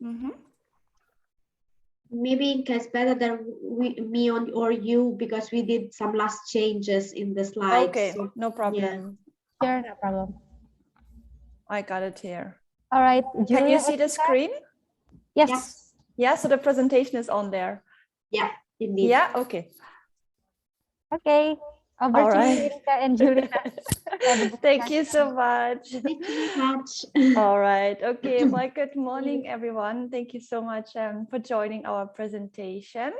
Mm-hmm. Maybe it's better than me or you, because we did some last changes in the slides. Okay, so, no problem. Sure, no problem. I got it here. All right. Can you Giulia, see the screen? Yes. Yeah, so the presentation is on there. Yeah, indeed. Yeah, okay. Okay. Over All to right. you, Inka and Giulia. Thank you so much. Thank you very much. All right. Okay. Well, good morning, everyone. Thank you so much for joining our presentation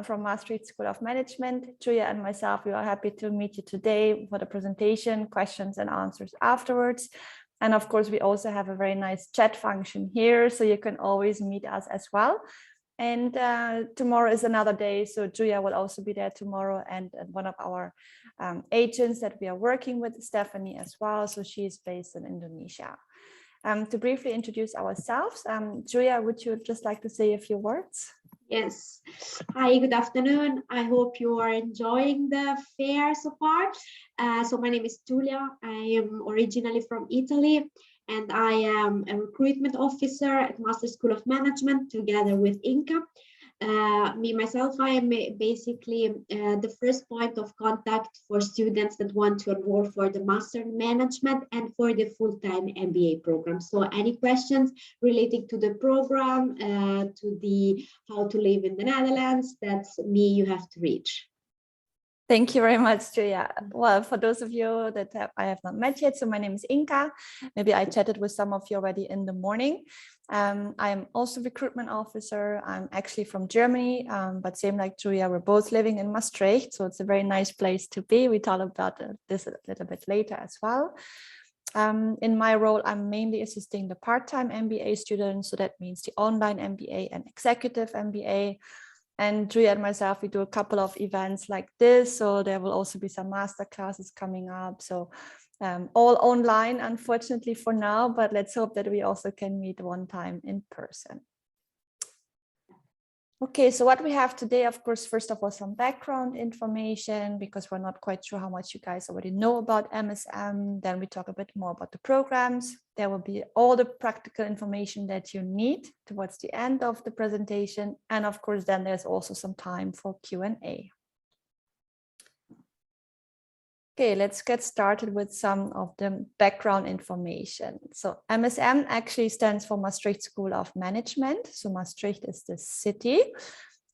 from Maastricht School of Management. Giulia and myself, we are happy to meet you today for the presentation, questions and answers afterwards. And of course, we also have a very nice chat function here, so you can always meet us as well. And tomorrow is another day, so Giulia will also be there tomorrow, and one of our agents that we are working with, Stephanie, as well. So she is based in Indonesia. To briefly introduce ourselves, Giulia, would you just like to say a few words? Yes. Hi, good afternoon. I hope you are enjoying the fair so far. So my name is Giulia. I am originally from Italy, and I am a recruitment officer at Maastricht School of Management together with Inka. Myself, I am basically the first point of contact for students that want to enroll for the Master in Management and for the full-time MBA program. So any questions relating to the program, to the how to live in the Netherlands, that's me you have to reach. Thank you very much, Giulia. Well, for those of you that I have not met yet, so my name is Inka. Maybe I chatted with some of you already in the morning. I'm also recruitment officer. I'm actually from Germany, but same like Giulia, we're both living in Maastricht. So it's a very nice place to be. We talk about this a little bit later as well. In my role, I'm mainly assisting the part-time MBA students. So that means the online MBA and executive MBA. And Giulia and myself, we do a couple of events like this. So there will also be some master classes coming up. So all online, unfortunately for now, but let's hope that we also can meet one time in person. Okay, so what we have today, of course, first of all, some background information, because we're not quite sure how much you guys already know about MSM. Then we talk a bit more about the programs. There will be all the practical information that you need towards the end of the presentation. And of course, then there's also some time for Q&A. Okay, let's get started with some of the background information. So MSM actually stands for Maastricht School of Management. So Maastricht is the city.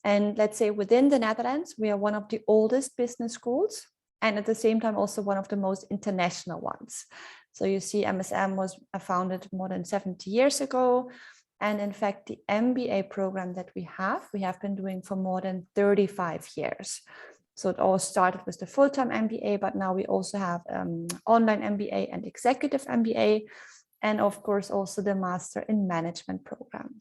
And let's say within the Netherlands, we are one of the oldest business schools, and at the same time also one of the most international ones. So you see MSM was founded more than 70 years ago. And in fact, the MBA program that we have been doing for more than 35 years. So it all started with the full-time MBA, but now we also have online MBA and executive MBA, and of course also the Master in Management program.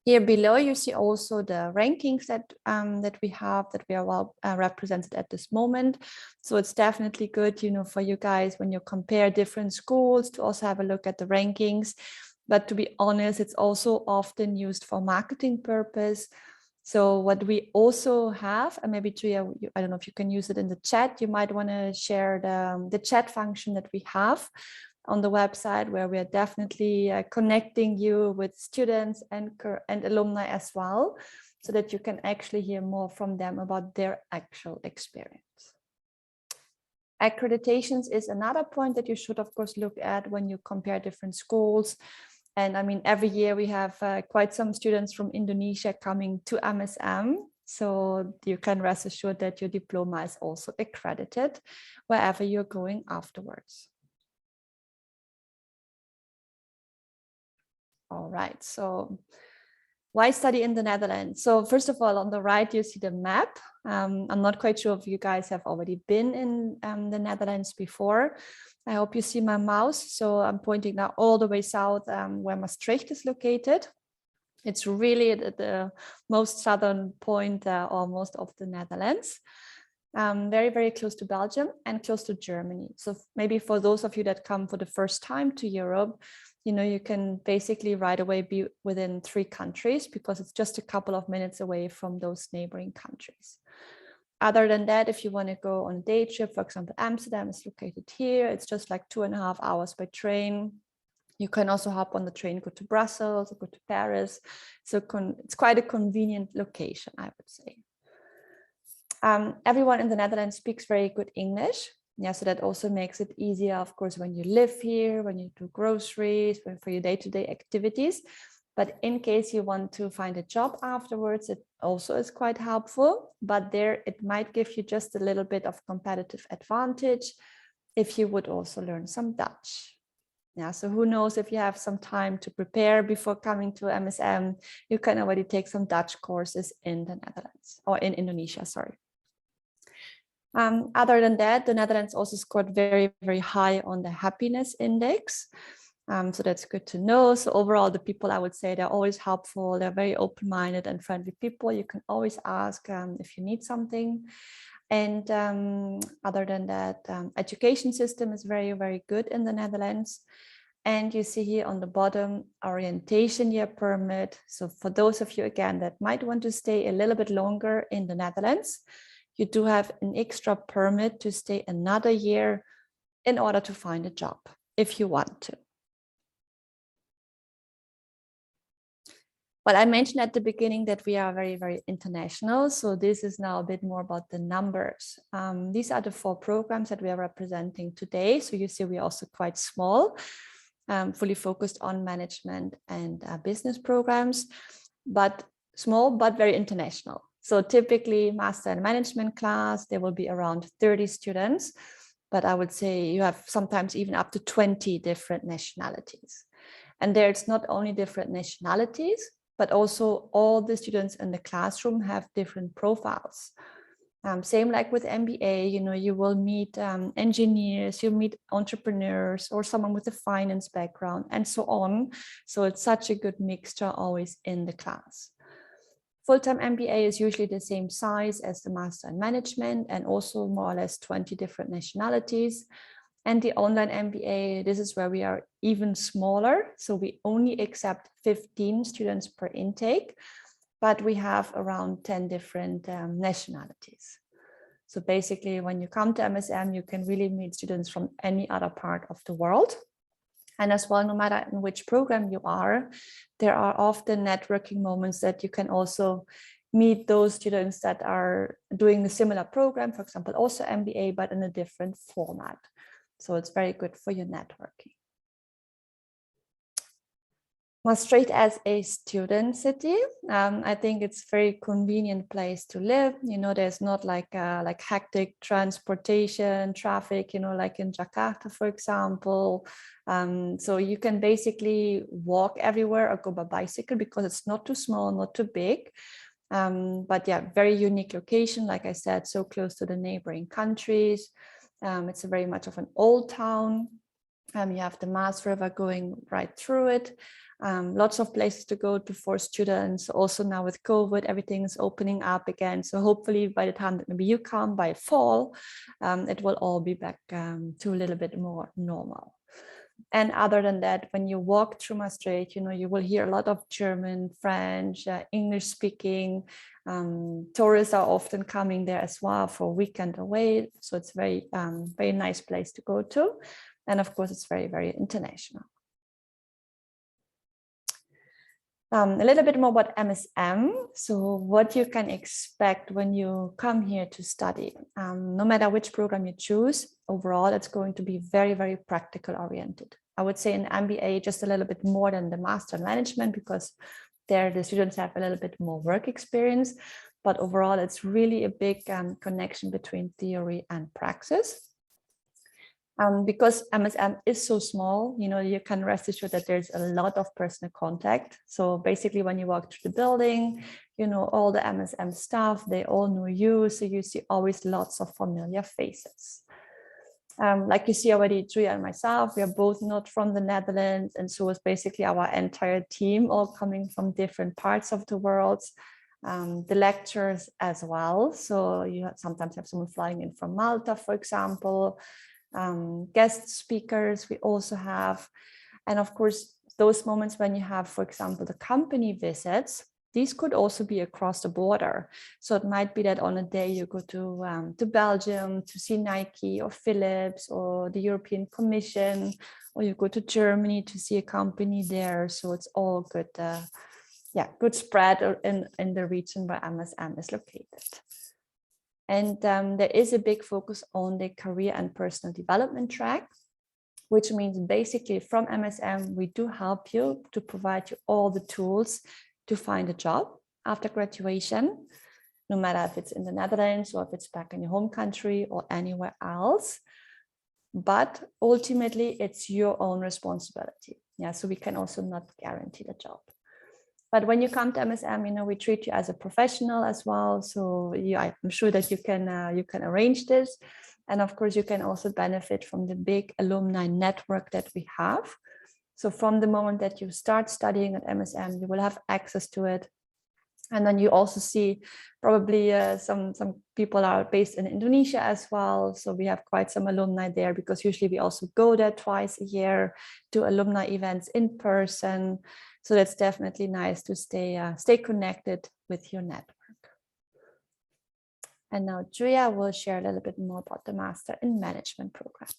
Here below, you see also the rankings that we have, that we are well represented at this moment. So it's definitely good, for you guys when you compare different schools to also have a look at the rankings. But to be honest, it's also often used for marketing purpose. So what we also have, and maybe Giulia, I don't know if you can use it in the chat, you might want to share the chat function that we have on the website, where we are definitely connecting you with students and alumni as well, so that you can actually hear more from them about their actual experience. Accreditations is another point that you should, of course, look at when you compare different schools. And I mean, every year we have quite some students from Indonesia coming to MSM. So you can rest assured that your diploma is also accredited wherever you're going afterwards. All right, so why study in the Netherlands? So first of all, on the right, you see the map. I'm not quite sure if you guys have already been in the Netherlands before. I hope you see my mouse. So I'm pointing now all the way south where Maastricht is located. It's really at the most southern point almost of the Netherlands. Very, very close to Belgium and close to Germany. So maybe for those of you that come for the first time to Europe, you can basically right away be within 3 countries, because it's just a couple of minutes away from those neighboring countries. Other than that, if you want to go on a day trip, for example, Amsterdam is located here. It's just like 2.5 hours by train. You can also hop on the train, go to Brussels, or go to Paris. So it's quite a convenient location, I would say. Everyone in the Netherlands speaks very good English. Yeah, so that also makes it easier, of course, when you live here, when you do groceries, for your day-to-day activities. But in case you want to find a job afterwards, it also is quite helpful. But there, it might give you just a little bit of competitive advantage if you would also learn some Dutch. Yeah, so who knows, if you have some time to prepare before coming to MSM, you can already take some Dutch courses in the Netherlands, or in Indonesia, sorry. Other than that, the Netherlands also scored very, very high on the happiness index. So that's good to know. So overall, the people, I would say, they're always helpful. They're very open-minded and friendly people. You can always ask if you need something. And other than that, education system is very, very good in the Netherlands. And you see here on the bottom, orientation year permit. So for those of you, again, that might want to stay a little bit longer in the Netherlands, you do have an extra permit to stay another year in order to find a job, if you want to. Well, I mentioned at the beginning that we are very, very international. So this is now a bit more about the numbers. These are the 4 programs that we are representing today. So you see we're also quite small, fully focused on management and business programs, but small, but very international. So typically master and management class, there will be around 30 students, but I would say you have sometimes even up to 20 different nationalities. And there it's not only different nationalities, but also all the students in the classroom have different profiles. Same like with MBA, you know, you will meet engineers, you meet entrepreneurs or someone with a finance background and so on. So it's such a good mixture always in the class. Full-time MBA is usually the same size as the Master in Management and also more or less 20 different nationalities. And the online MBA, this is where we are even smaller. So we only accept 15 students per intake, but we have around 10 different nationalities. So basically, when you come to MSM, you can really meet students from any other part of the world. And as well, no matter in which program you are, there are often networking moments that you can also meet those students that are doing a similar program, for example, also MBA, but in a different format. So it's very good for your networking. Maastricht as a student city, I think it's a very convenient place to live. You know, there's not like hectic transportation, traffic, you know, like in Jakarta, for example. So you can basically walk everywhere or go by bicycle because it's not too small, not too big. But yeah, very unique location, like I said, so close to the neighboring countries. It's a very much of an old town. You have the Maas River going right through it. Lots of places to go to for students. Also now with COVID, everything is opening up again. So hopefully by the time that maybe you come by fall, it will all be back to a little bit more normal. And other than that, when you walk through Maastricht, you know, you will hear a lot of German, French, English speaking. Tourists are often coming there as well for a weekend away. So it's very, very nice place to go to. And of course, it's very, very international. A little bit more about MSM. So what you can expect when you come here to study. No matter which program you choose, overall, it's going to be very, very practical oriented. I would say in MBA, just a little bit more than the Master in Management, because there the students have a little bit more work experience. But overall, it's really a big connection between theory and praxis. Because MSM is so small, you know, you can rest assured that there's a lot of personal contact. So basically when you walk through the building, you know, all the MSM staff, they all know you. So you see always lots of familiar faces. Like you see already, Giulia and myself, we are both not from the Netherlands. And so it's basically our entire team all coming from different parts of the world. The lecturers as well. So you sometimes have someone flying in from Malta, for example. Guest speakers we also have, and of course those moments when you have, for example, the company visits, these could also be across the border. So it might be that on a day you go to Belgium to see Nike or Philips or the European Commission, or you go to Germany to see a company there. So it's all good, good spread in the region where MSM is located. And there is a big focus on the career and personal development track, which means basically from MSM, we do help you to provide you all the tools to find a job after graduation, no matter if it's in the Netherlands or if it's back in your home country or anywhere else. But ultimately, it's your own responsibility. Yeah, so we can also not guarantee the job. But when you come to MSM, we treat you as a professional as well. So I'm sure that you can arrange this. And of course, you can also benefit from the big alumni network that we have. So from the moment that you start studying at MSM, you will have access to it. And then you also see probably some people are based in Indonesia as well. So we have quite some alumni there, because usually we also go there twice a year, do alumni events in person. So that's definitely nice to stay connected with your network. And now Giulia will share a little bit more about the Master in Management program.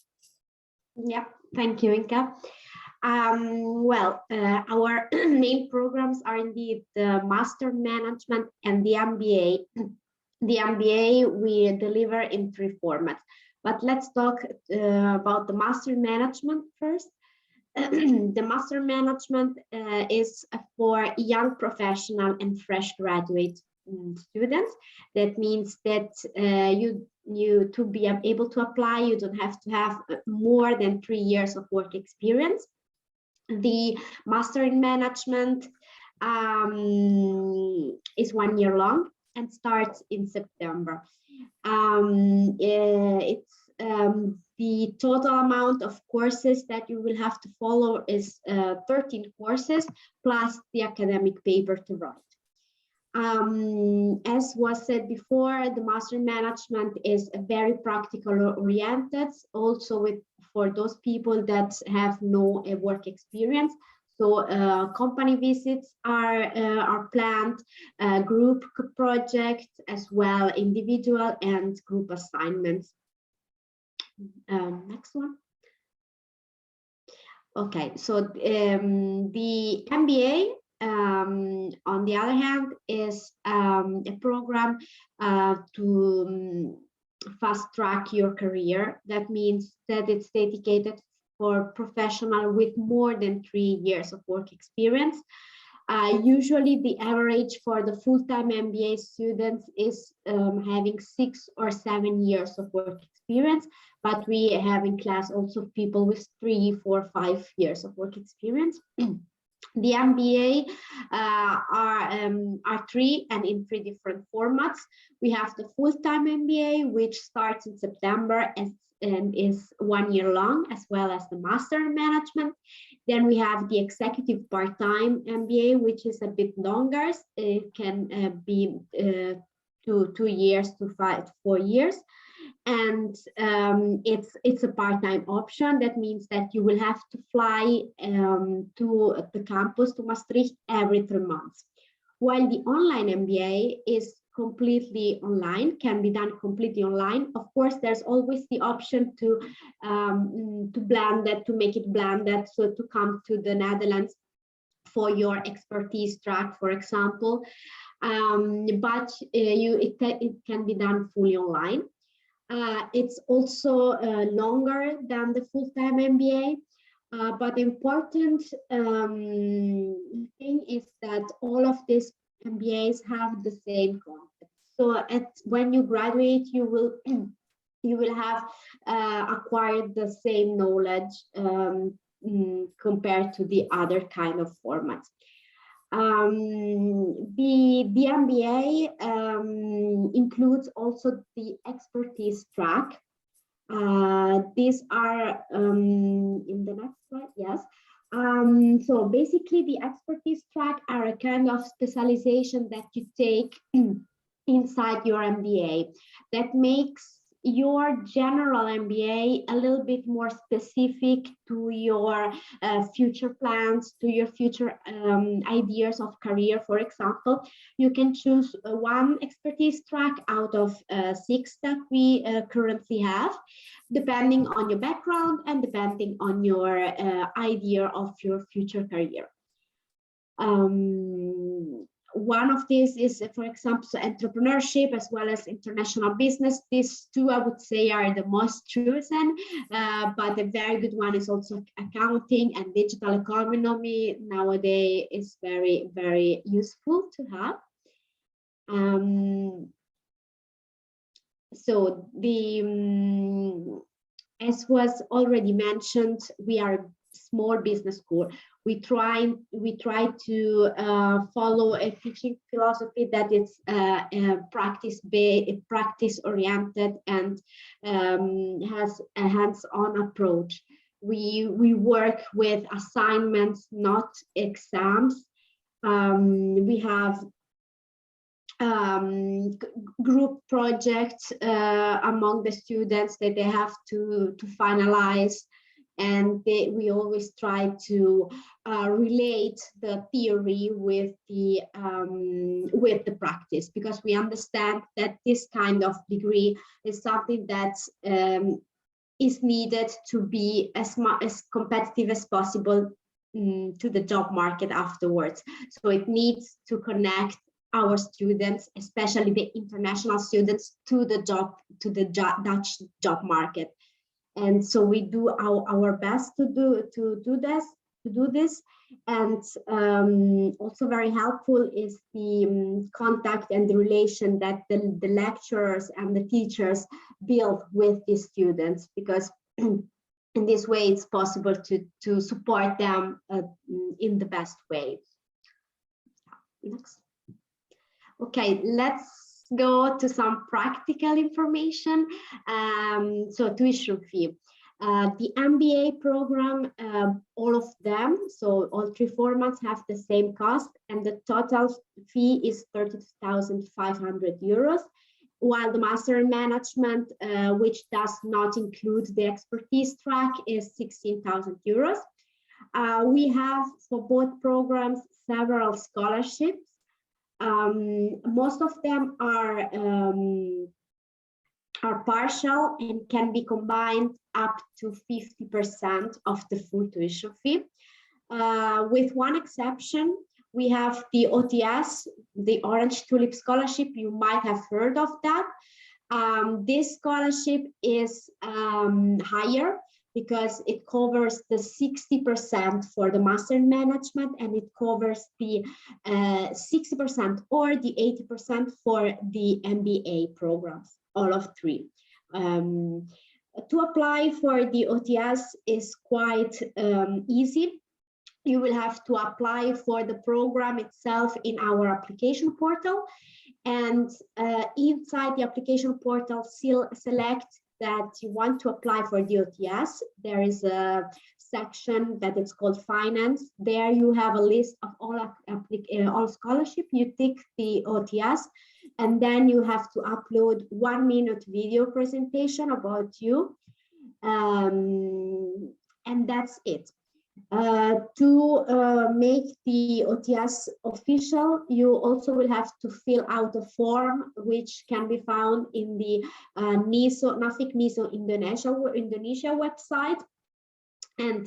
Yeah, thank you, Inka. Our main programs are indeed the Master Management and the MBA. The MBA we deliver in 3 formats, but let's talk about the Master Management first. The Master Management is for young professional and fresh graduate students. That means that you to be able to apply, you don't have to have more than 3 years of work experience. The Master in Management is 1 year long and starts in September. The total amount of courses that you will have to follow is 13 courses plus the academic paper to write. As was said before, the Master in Management is very practical oriented, also for those people that have no work experience. So company visits are planned, group projects as well, individual and group assignments. Next one. Okay, so the MBA, on the other hand, is a program to fast track your career. That means that it's dedicated for professionals with more than 3 years of work experience. Usually the average for the full-time MBA students is having 6 or 7 years of work experience, but we have in class also people with 3, 4, 5 years of work experience. The MBA are 3 and in 3 different formats. We have the full-time MBA, which starts in September and is 1 year long, as well as the Master in Management. Then we have the executive part-time MBA, which is a bit longer. It can be 2 years to 4 years. And it's a part-time option. That means that you will have to fly to the campus, to Maastricht, every 3 months. While the online MBA is completely online, can be done completely online. Of course, there's always the option to blend that, to make it blended, so to come to the Netherlands for your expertise track, for example. But it can be done fully online. It's also longer than the full-time MBA. But the important thing is that all of these MBAs have the same concept. So when you graduate, you will have acquired the same knowledge compared to the other kind of formats. The MBA includes also the expertise track. These are in the next slide, yes. So basically the expertise track are a kind of specialization that you take inside your MBA that makes your general MBA a little bit more specific to your future plans, to your future ideas of career. For example, you can choose one expertise track out of 6 that we currently have, depending on your background and depending on your idea of your future career. One of these is, for example, entrepreneurship as well as international business. These two, I would say, are the most chosen, but a very good one is also accounting and digital economy. Nowadays is very, very useful to have. So as was already mentioned, we are a small business school. We try to follow a teaching philosophy that is practice oriented and has a hands-on approach. We work with assignments, not exams. We have group projects among the students that they have to finalize, and we always try to relate the theory with the practice, because we understand that this kind of degree is something that is needed to be as competitive as possible to the job market afterwards. So it needs to connect our students, especially the international students, to the Dutch job market. And so we do our best to do this. And also very helpful is the contact and the relation that the lecturers and the teachers build with the students, because in this way it's possible to support them in the best way. Next. Okay, let's go to some practical information. So tuition fee. The MBA program, all of them, so all 3 formats have the same cost, and the total fee is 30,500 euros, while the Master in Management, which does not include the expertise track, is 16,000 euros. We have for both programs several scholarships. Most of them are partial and can be combined up to 50% of the full tuition fee. With one exception, we have the OTS, the Orange Tulip Scholarship. You might have heard of that. This scholarship is higher because it covers the 60% for the Master in Management, and it covers the 60% or the 80% for the MBA programs, all of 3. To apply for the OTS is quite easy. You will have to apply for the program itself in our application portal, and inside the application portal, select that you want to apply for the OTS. There is a section that is called Finance. There you have a list of all scholarship. You tick the OTS, and then you have to upload 1-minute video presentation about you, and that's it. To make the OTS official, you also will have to fill out a form which can be found in the Nafik NISO Indonesia website. And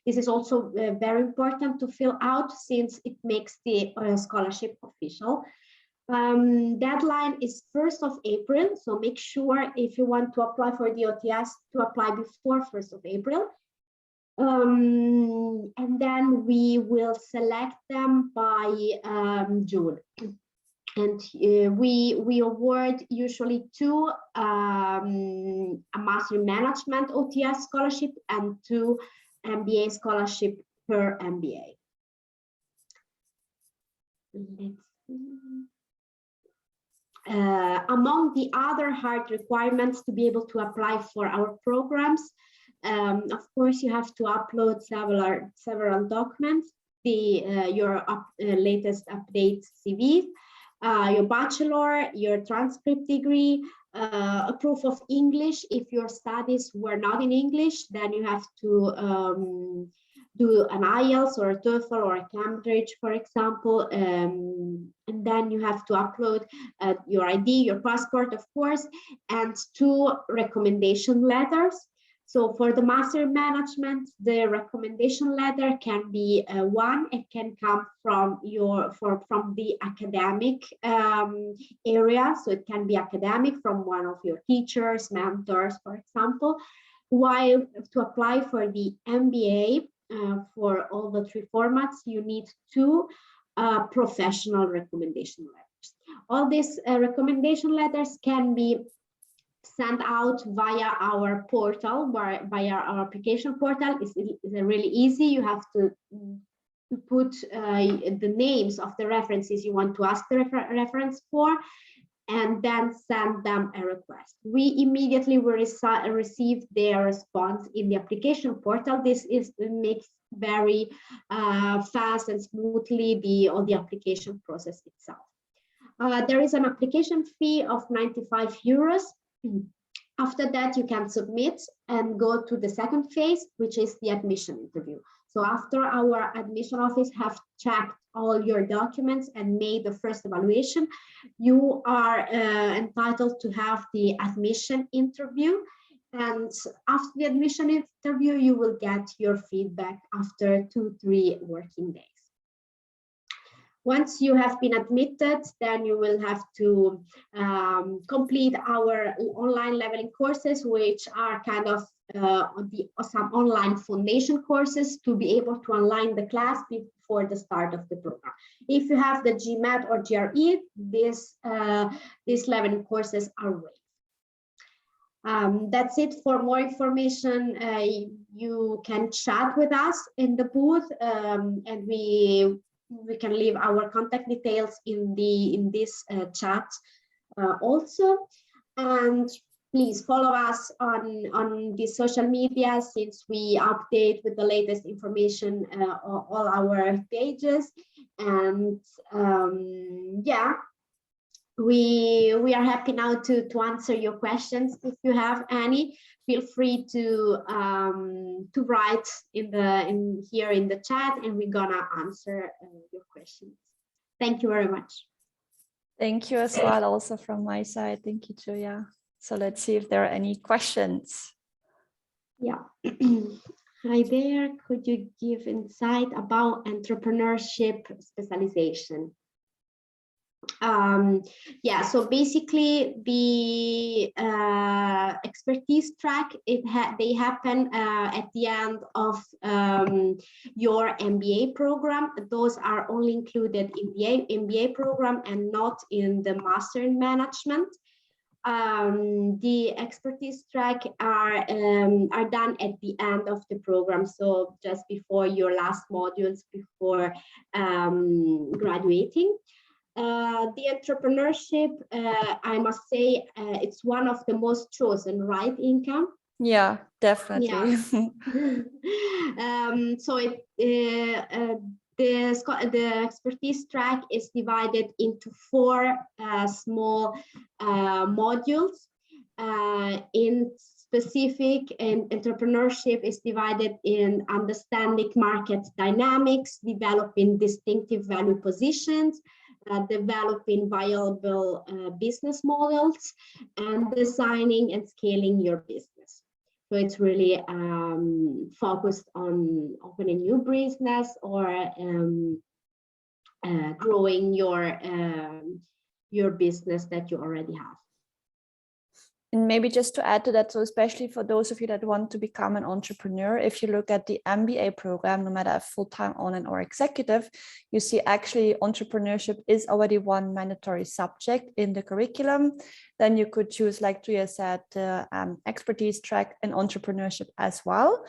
this is also very important to fill out, since it makes the scholarship official. Deadline is 1st of April, so make sure if you want to apply for the OTS to apply before 1st of April. And then we will select them by June, and we award usually 2 a Master in Management OTS scholarship and 2 MBA scholarship per MBA. Among the other hard requirements to be able to apply for our programs, of course, you have to upload several documents, your latest update CV, your bachelor, your transcript degree, a proof of English. If your studies were not in English, then you have to do an IELTS or a TOEFL or a Cambridge, for example, and then you have to upload your ID, your passport, of course, and 2 recommendation letters. So for the Master in Management, the recommendation letter can be one. It can come from from the academic area. So it can be academic from one of your teachers, mentors, for example. While to apply for the MBA, for all the 3 formats, you need 2 professional recommendation letters. All these recommendation letters can be sent out via our portal, via our application portal. It's really easy. You have to put the names of the references you want to ask the reference for, and then send them a request. We immediately will receive their response in the application portal. This makes very fast and smoothly all the application process itself. There is an application fee of 95 euros. After that, you can submit and go to the second phase, which is the admission interview. So after our admission office have checked all your documents and made the first evaluation, you are entitled to have the admission interview. And after the admission interview, you will get your feedback after 2-3 working days. Once you have been admitted, then you will have to complete our online leveling courses, which are kind of some online foundation courses to be able to align the class before the start of the program. If you have the GMAT or GRE, these leveling courses are waived. That's it. For more information, you can chat with us in the booth, and we can leave our contact details in this chat also. And please follow us on the social media, since we update with the latest information all our pages. And yeah, we are happy now to answer your questions. If you have any, feel free to write here in the chat, and we're gonna answer your questions. Thank you very much. Thank you as well, also from my side. Thank you, Giulia. So let's see if there are any questions. Yeah. Hi there. Could you give insight about entrepreneurship specialization? Yeah, so basically the expertise track, they happen at the end of your MBA program. Those are only included in the MBA program and not in the Master in Management. The expertise track are done at the end of the program, so just before your last modules before graduating. The entrepreneurship, I must say, it's one of the most chosen, right, Inka? Yeah, definitely. Yeah. So the expertise track is divided into 4 small modules. In specific, and entrepreneurship is divided in understanding market dynamics, developing distinctive value positions, developing viable business models, and designing and scaling your business. So it's really focused on opening new business or growing your business that you already have. And maybe just to add to that, so especially for those of you that want to become an entrepreneur, if you look at the MBA program, no matter if full-time, online, or executive, you see actually entrepreneurship is already one mandatory subject in the curriculum. Then you could choose, like Giulia said, the expertise track and entrepreneurship as well.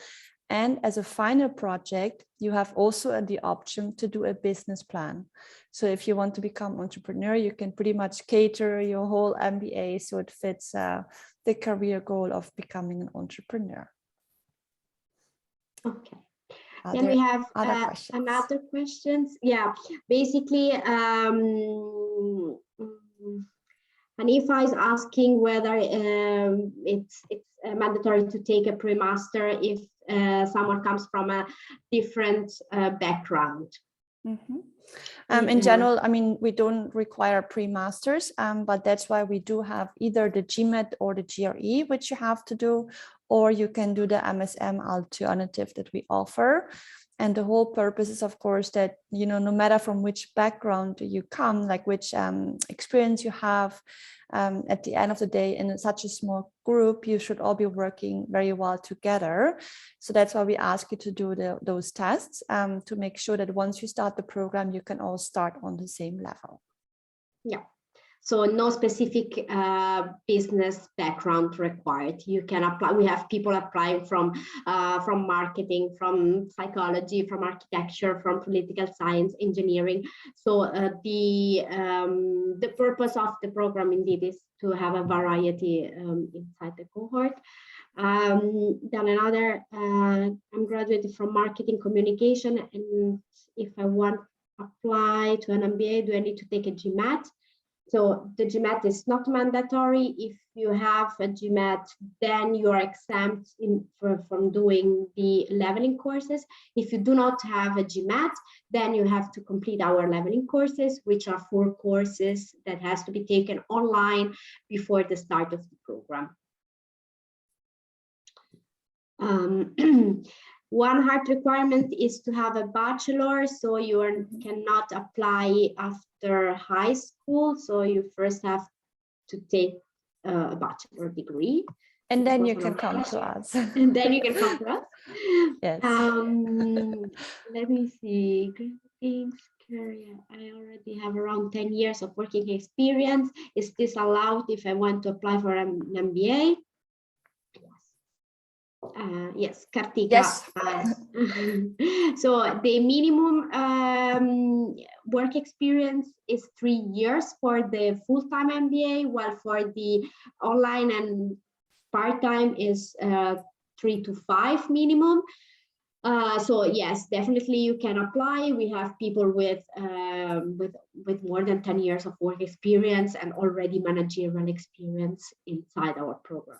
And as a final project, you have also the option to do a business plan. So if you want to become an entrepreneur, you can pretty much cater your whole MBA so it fits the career goal of becoming an entrepreneur. Okay. Then we have another questions. Yeah, basically, And if I was asking whether it's mandatory to take a pre-master if someone comes from a different background. In general, I mean, we don't require pre-masters, but that's why we do have either the GMAT or the GRE, which you have to do, or you can do the MSM alternative that we offer. And the whole purpose is, of course, that, you know, no matter from which background you come, like which experience you have, at the end of the day, in such a small group, you should all be working very well together. So that's why we ask you to do those tests to make sure that once you start the program, you can all start on the same level. Yeah. So no specific business background required. You can apply. We have people applying from marketing, from psychology, from architecture, from political science, engineering. So the purpose of the program indeed is to have a variety inside the cohort. Then another, I'm graduated from marketing communication, and if I want to apply to an MBA, do I need to take a GMAT? So the GMAT is not mandatory. If you have a GMAT, then you are exempt from doing the leveling courses. If you do not have a GMAT, then you have to complete our leveling courses, which are 4 courses that has to be taken online before the start of the program. One hard requirement is to have a bachelor, so you cannot apply after high school. So you first have to take a bachelor degree. And then you can come to us. And then you can come to us. Yes. Let me see. Career. I already have around 10 years of working experience. Is this allowed if I want to apply for an MBA? Yes, Kartika. Yes. So the minimum work experience is 3 years for the full-time MBA, while for the online and part-time is 3 to 5 minimum. So yes, definitely you can apply. We have people with more than 10 years of work experience and already managerial experience inside our program.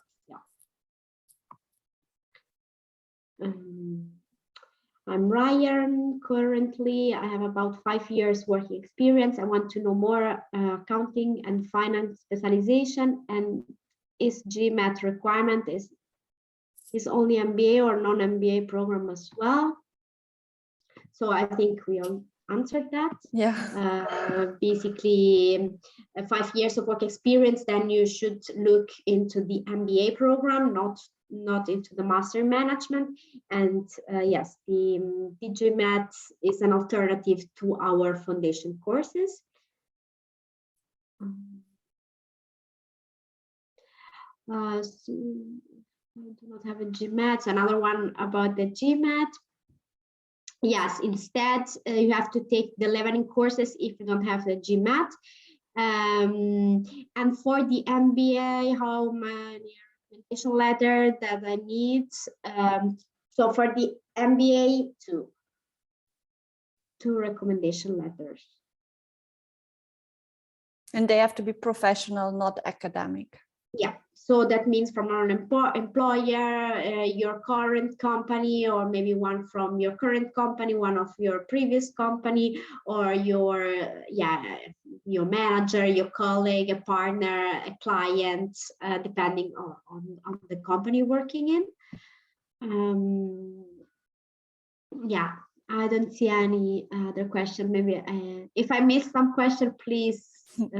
I'm Ryan. Currently, I have about 5 years working experience. I want to know more accounting and finance specialization. And is GMAT requirement is only MBA or non-MBA program as well? So I think we all answered that. Yeah. Basically, 5 years of work experience, then you should look into the MBA program, not into the master management. And yes, the GMAT is an alternative to our foundation courses. So I do not have a GMAT. Another one about the GMAT. Yes, instead you have to take the leveling courses if you don't have the GMAT. And for the MBA, how many recommendation letter that I need? So for the MBA, two recommendation letters. And they have to be professional, not academic. Yeah, so that means from an employer, your current company, or maybe one from your current company, one of your previous company, or your manager, your colleague, a partner, a client, depending on the company you're working in. Yeah, I don't see any other question. Maybe if I missed some question, please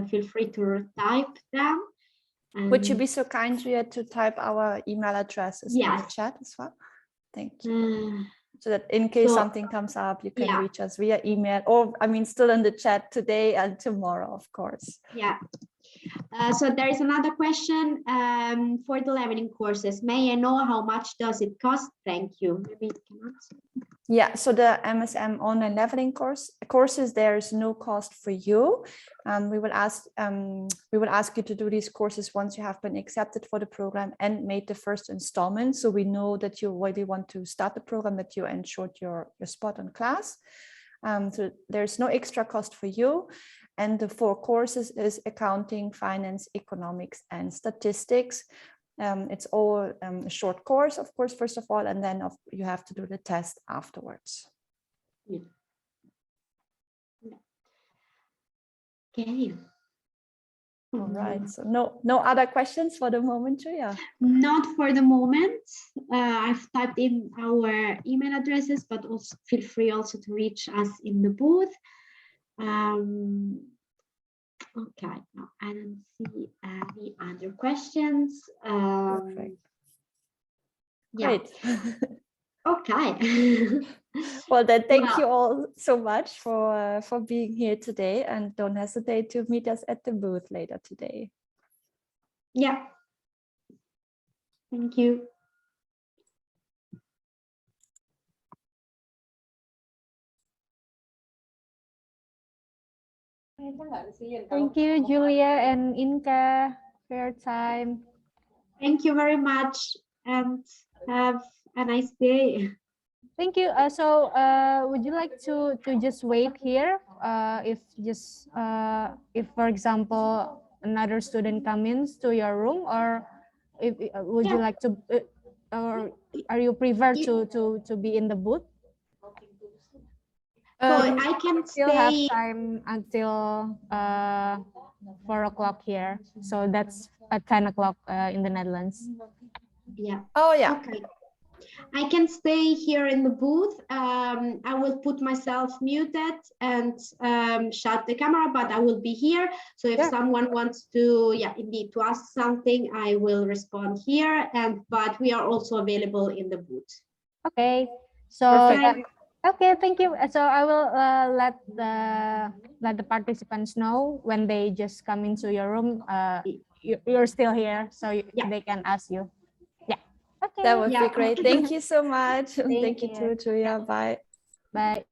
feel free to type them. Would you be so kind, Giulia, to type our email addresses in the chat as well? Thank you. So that in case something comes up, you can reach us via email, or I mean, still in the chat today and tomorrow, of course. Yeah. So there is another question for the leveling courses. May I know how much does it cost? Thank you. Maybe it can answer. Yeah, so the MSM online leveling courses, there is no cost for you. We will ask you to do these courses once you have been accepted for the program and made the first installment. So we know that you already want to start the program, that you ensured your spot on class. So there's no extra cost for you. And the 4 courses is accounting, finance, economics, and statistics. It's all a short course, of course, first of all, and then you have to do the test afterwards. Yeah. Okay. All right, so no other questions for the moment, Giulia? Not for the moment. I've typed in our email addresses, but also feel free also to reach us in the booth. Okay, no, I don't see any other questions. Perfect. Yeah. Great. Okay. Well, then thank you all so much for being here today, and don't hesitate to meet us at the booth later today. Yeah. Thank you. Thank you, Giulia and Inka, for your time. Thank you very much, and have a nice day. Thank you. Would you like to just wait here? If for example another student comes to your room, or if would you like to, or are you prefer to be in the booth? So I can still have stay. time until 4 o'clock here. So that's at 10 o'clock in the Netherlands. Yeah. Oh yeah. Okay. I can stay here in the booth. I will put myself muted and shut the camera, but I will be here. So if someone wants to, indeed, to ask something, I will respond here. But we are also available in the booth. Okay. So Okay, thank you. So I will let the participants know when they just come into your room. You're still here, so they can ask you. Yeah. Okay. That would be great. Thank you so much. Thank you too, Giulia. Bye. Bye.